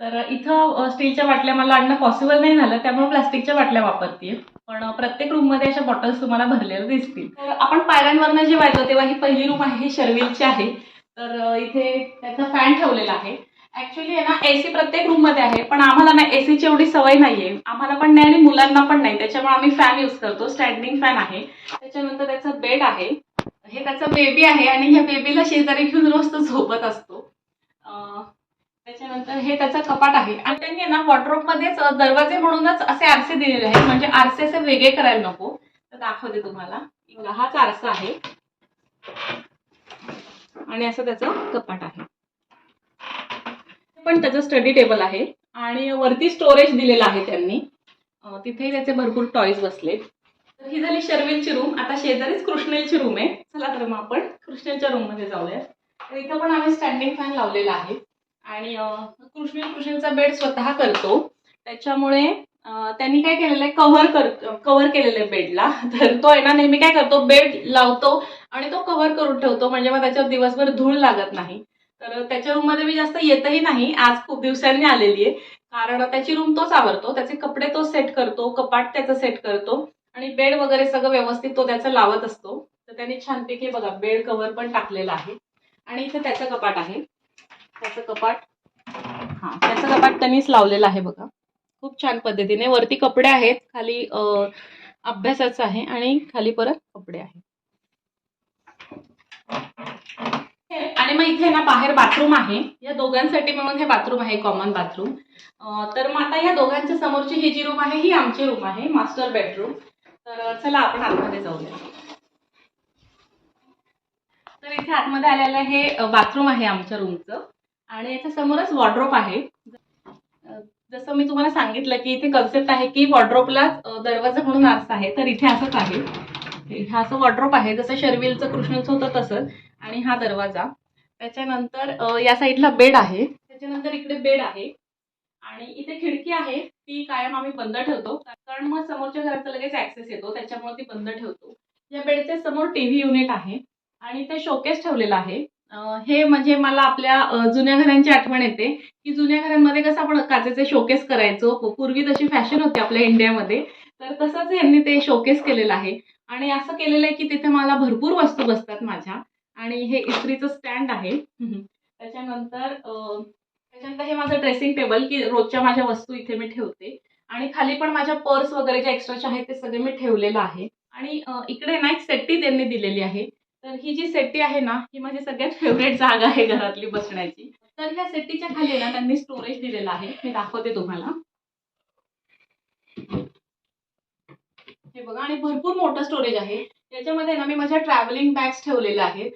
तर इथं स्टीलच्या बाटल्या मला आणणं पॉसिबल नाही झालं, त्यामुळे प्लास्टिकच्या बाटल्या वापरते. पण प्रत्येक रूममध्ये अशा बॉटल्स तुम्हाला भरलेल्या दिसतील. तर आपण पायऱ्यांवरनं जेव्हा येतो तेव्हा ही पहिली रूम आहे, ही शर्विलची आहे. तर इथे त्याचा फॅन ठेवलेला आहे. ऍक्च्युली आहे ना एसी प्रत्येक रूममध्ये आहे, पण आम्हाला ना एसीची एवढी सवय नाहीये, आम्हाला पण नाही आणि मुलांना पण नाही. त्याच्यामुळे आम्ही फॅन यूज करतो, स्टँडिंग फॅन आहे. त्याच्यानंतर त्याचा बेड आहे, हे त्याचा बेबी आहे आणि ह्या बेबीला शेजारी घेऊन रोज तो झोपत असतो. त्याच्यानंतर हे त्याचं कपाट आहे आणि त्यांनी ना वॉर्डरोबमध्येच दरवाजे म्हणूनच असे आरसे दिलेले आहेत, म्हणजे आरसे असे वेगळे करायला नको. तर दाखवते तुम्हाला. हाच आरसा आहे आणि असं त्याचं कपाट आहे. पण त्याचं स्टडी टेबल आहे आणि वरती स्टोरेज दिलेलं आहे त्यांनी. तिथेही त्याचे भरपूर टॉयज बसले. तर ही झाली शर्विलची रूम. आता शेजारीच कृष्णेलची रूम आहे. चला तर मग आपण कृष्णेलच्या रूम मध्ये जाऊया. तर इथं पण आम्ही स्टँडिंग फॅन लावलेला आहे आणि कृष्णेलचा बेड स्वतः करतो. त्याच्यामुळे त्यांनी काय केलेलं आहे, कव्हर केलेलं आहे बेडला. तर तो आहे ना नेहमी काय करतो, बेड लावतो आणि तो कव्हर करून ठेवतो, म्हणजे मग त्याच्यावर दिवसभर धूळ लागत नाही. तर त्याच्या रूम मध्ये मी जास्त येतही नाही, आज खूप दिवसांनी आलेली आहे. कारण त्याची रूम तोच आवरतो, त्याचे कपडे तो सेट करतो, कपाट त्याचं सेट करतो आणि बेड वगैरे सगळं व्यवस्थित तो त्याचं लावत असतो. तर त्यांनी छानपैकी बघा बेड कव्हर पण टाकलेला आहे आणि इथे त्याचं कपाट आहे. त्याचं कपाट त्यांनीच लावलेलं आहे बघा, खूप छान पद्धतीने. वरती कपडे आहेत, खाली अभ्यासाचं आहे आणि खाली परत कपडे आहेत. आणि मग इथे ना बाहेर बाथरूम आहे, या दोघांसाठी म्हणून हे बाथरूम आहे, कॉमन बाथरूम. तर मग आता या दोघांच्या समोरची ही जी रूम आहे ही आमची रूम आहे, मास्टर बेडरूम. तर चला आपण आतमध्ये जाऊया. तर इथे आतमध्ये आलेलं हे बाथरूम आहे आमच्या रूमचं आणि याच्या समोरच वॉर्डरोब आहे. जसं मी तुम्हाला सांगितलं की इथे कन्सेप्ट आहे की वॉर्डरोबला दरवाजा म्हणून आरसा आहे, तर इथे असंच आहे. हा असं वॉर्डरोब आहे, जसं शर्विलचं कृष्णाचं होतं तसंच. आणि हा दरवाजा. त्याच्यानंतर या साईडला बेड आहे. त्याच्यानंतर इकडे बेड आहे आणि इथे खिडकी आहे. ती कायम आम्ही बंद ठेवतो, कारण मग समोरच्या घराचा लगेच ऍक्सेस येतो, त्याच्यामुळे ती बंद ठेवतो. या बेडच्या समोर टीव्ही युनिट आहे आणि ते शोकेस ठेवलेलं आहे. हे म्हणजे मला आपल्या जुन्या घरांची आठवण येते, की जुन्या घरांमध्ये कसं आपण काचेचे शोकेस करायचो. पूर्वी तशी फॅशन होती आपल्या इंडियामध्ये. तर तसंच यांनी ते शोकेस केलेलं आहे आणि असं केलेलं आहे की तिथे मला भरपूर वस्तू बसतात माझ्या. आणि हे इस्त्रीचं स्टँड आहे. त्याच्यानंतर हे माझं ड्रेसिंग टेबल, की रोजच्या माझ्या वस्तू इथे मी ठेवते. आणि खाली पण माझ्या पर्स वगैरे जे एक्स्ट्राचे आहेत ते सगळे मी ठेवलेलं आहे. आणि इकडे ना एक सेट्टी त्यांनी दिलेली आहे. तर ही जी सेट्टी आहे ना, ही माझी सगळ्यात फेव्हरेट जागा आहे घरातली बसण्याची. तर ह्या सेट्टीच्या खाली ना त्यांनी स्टोरेज दिलेलं आहे. मी दाखवते तुम्हाला. हे बघा, आणि भरपूर मोठं स्टोरेज आहे. याच्यामध्ये ना मी माझ्या ट्रॅव्हलिंग बॅग्स ठेवलेल्या आहेत.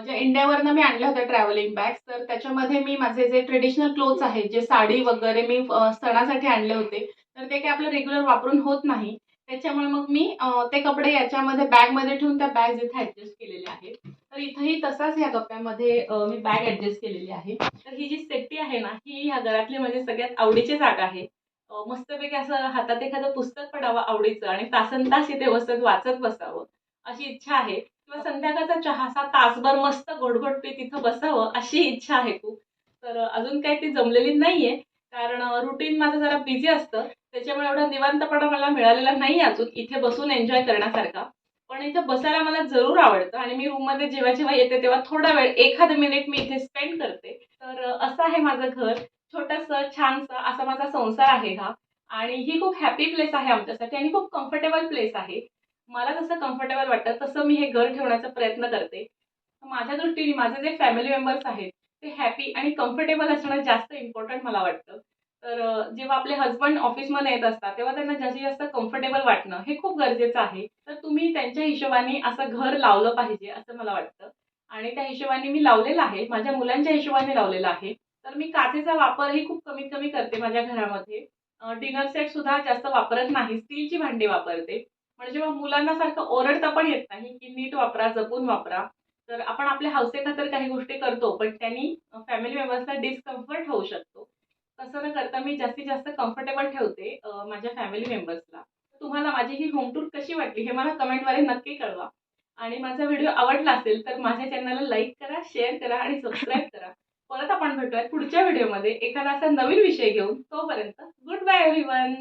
ज्या इंडियावरनं मी आणल्या होत्या ट्रॅव्हलिंग बॅग्स. तर त्याच्यामध्ये मी माझे जे ट्रेडिशनल क्लोथ्स आहेत, जे साडी वगैरे मी सणासाठी आणले होते, तर ते काही आपलं रेग्युलर वापरून होत नाही. त्याच्यामुळे मग मी ते कपडे याच्यामध्ये बॅगमध्ये ठेवून त्या बॅग्स इथे ॲडजस्ट केलेल्या आहेत. तर इथंही तसाच ह्या कप्प्यामध्ये मी बॅग ॲडजस्ट केलेली आहे. तर ही जी सेफ्टी आहे ना, ही ह्या घरातली माझी सगळ्यात आवडीची जागा आहे. मस्तपैकी असं हातात एखादं पुस्तक पडावं आवडीचं आणि तासनतास इथे बसत वाचत बसावं, अशी इच्छा आहे. किंवा संध्याकाळचा चहाचा तासभर मस्त घोट-घोट पीत तिथं बसावं, अशी इच्छा आहे खूप. तर अजून काही ती जमलेली नाहीये, कारण रुटीन माझं जरा बिझी असतं. त्याच्यामुळे एवढा निवांतपणा मला मिळालेला नाही अजून इथे बसून एन्जॉय करण्यासारखा. पण इथे बसायला मला जरूर आवडतं आणि मी रूममध्ये जेव्हा-जेव्हा येते तेव्हा थोडा वेळ, एखादं मिनिट मी इथे स्पेंड करते. तर असं आहे माझं घर. छोटंसं, छानसं असा माझा संसार आहे हा. आणि ही खूप हॅपी प्लेस आहे आमच्यासाठी आणि खूप कम्फर्टेबल प्लेस आहे. मला जसं कम्फर्टेबल वाटतं तसं मी हे घर ठेवण्याचा प्रयत्न करते. माझ्या दृष्टीने माझे जे फॅमिली मेंबर्स आहेत, ते हॅपी आणि कम्फर्टेबल असणं जास्त इम्पोर्टंट मला वाटतं. तर जेव्हा आपले हसबंड ऑफिसमध्ये येत असतात, तेव्हा त्यांना जास्तीत जास्त कम्फर्टेबल वाटणं हे खूप गरजेचं आहे. तर तुम्ही त्यांच्या हिशोबाने असं घर लावलं पाहिजे असं मला वाटतं. आणि त्या हिशोबाने मी लावलेलं आहे. माझ्या मुलांच्या हिशोबाने लावलेलं आहे. तर मी काचेचा वापरही खूप कमीत कमी करते माझ्या घरामध्ये. डिनर सेट सुद्धा जास्त वापरत नाही. स्टीलची भांडी वापरते. म्हणजे मग मुलांना सारखं ओरडता पण येत नाही, की नीट वापरा, जपून वापरा. तर आपण आपल्या हौसेखातर काही गोष्टी करतो, पण त्यांनी फॅमिली मेंबर्सला डिस्कम्फर्ट होऊ शकतो. तसं न करता मी जास्तीत जास्त कम्फर्टेबल ठेवते माझ्या फॅमिली मेंबर्सला. तुम्हाला माझी ही होम टूर कशी वाटली हे मला कमेंटद्वारे नक्की कळवा. आणि माझा व्हिडिओ आवडला असेल तर माझ्या चॅनलला लाईक करा, शेअर करा आणि सबस्क्राईब करा. परत आपण भेटूयात पुढच्या व्हिडिओमध्ये एखादा असा नवीन विषय घेऊन. तोपर्यंत गुड बाय एव्हरीवन.